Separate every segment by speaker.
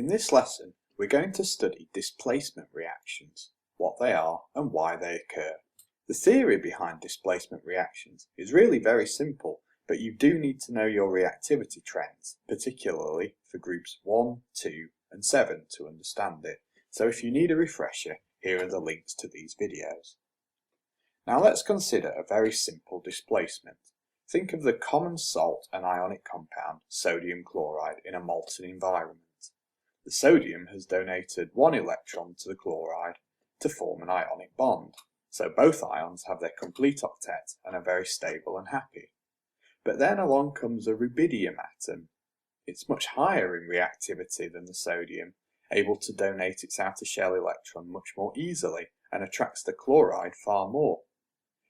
Speaker 1: In this lesson, we're going to study displacement reactions, what they are and why they occur. The theory behind displacement reactions is really very simple, but you do need to know your reactivity trends, particularly for groups 1, 2 and 7 to understand it. So if you need a refresher, here are the links to these videos. Now let's consider a very simple displacement. Think of the common salt and ionic compound sodium chloride in a molten environment. The sodium has donated one electron to the chloride to form an ionic bond, so both ions have their complete octet and are very stable and happy. But then along comes a rubidium atom. It's much higher in reactivity than the sodium, able to donate its outer shell electron much more easily and attracts the chloride far more.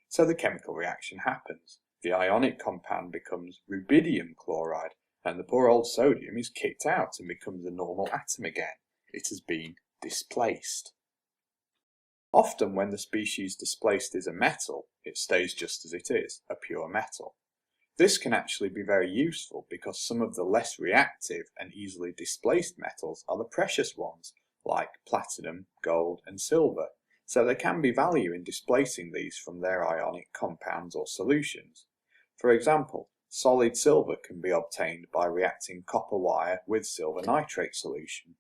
Speaker 1: So the chemical reaction happens. The ionic compound becomes rubidium chloride, and the poor old sodium is kicked out and becomes a normal atom again. It has been displaced. Often when the species displaced is a metal, it stays just as it is, a pure metal. This can actually be very useful because some of the less reactive and easily displaced metals are the precious ones, like platinum, gold and silver, so there can be value in displacing these from their ionic compounds or solutions. For example, solid silver can be obtained by reacting copper wire with silver nitrate solution.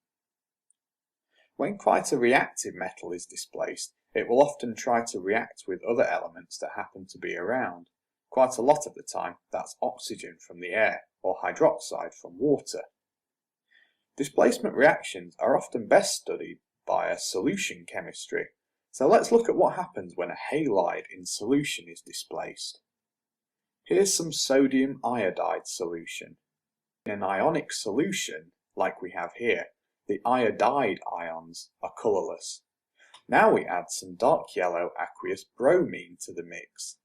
Speaker 1: When quite a reactive metal is displaced, it will often try to react with other elements that happen to be around. Quite a lot of the time, that's oxygen from the air or hydroxide from water. Displacement reactions are often best studied by a solution chemistry, so let's look at what happens when a halide in solution is displaced. Here's some sodium iodide solution. In an ionic solution, like we have here, the iodide ions are colourless. Now we add some dark yellow aqueous bromine to the mix.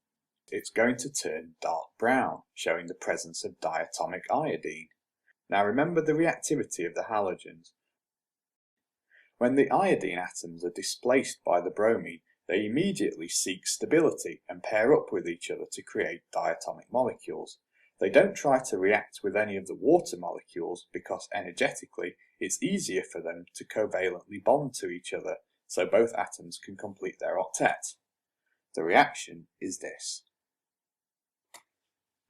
Speaker 1: It's going to turn dark brown, showing the presence of diatomic iodine. Now remember the reactivity of the halogens. When the iodine atoms are displaced by the bromine, they immediately seek stability and pair up with each other to create diatomic molecules. They don't try to react with any of the water molecules because energetically it's easier for them to covalently bond to each other, so both atoms can complete their octet. The reaction is this.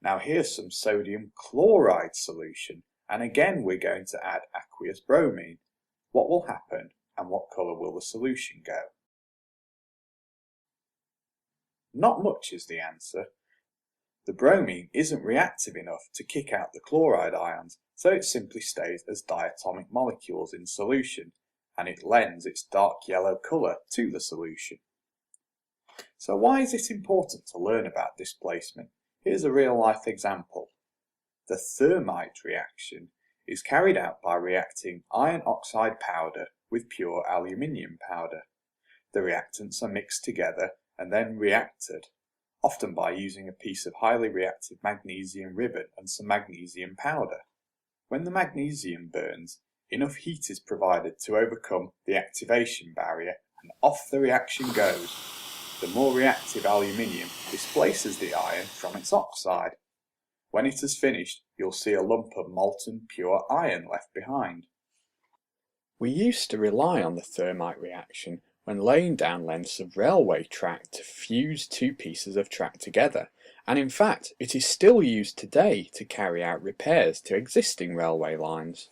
Speaker 1: Now here's some sodium chloride solution, and again we're going to add aqueous bromine. What will happen and what colour will the solution go? Not much is the answer. The bromine isn't reactive enough to kick out the chloride ions, so it simply stays as diatomic molecules in solution, and it lends its dark yellow colour to the solution. So why is it important to learn about displacement? Here's a real-life example. The thermite reaction is carried out by reacting iron oxide powder with pure aluminium powder. The reactants are mixed together and then reacted, often by using a piece of highly reactive magnesium ribbon and some magnesium powder. When the magnesium burns, enough heat is provided to overcome the activation barrier and off the reaction goes. The more reactive aluminium displaces the iron from its oxide. When it has finished, you'll see a lump of molten pure iron left behind. We used to rely on the thermite reaction when laying down lengths of railway track to fuse two pieces of track together, and in fact it is still used today to carry out repairs to existing railway lines.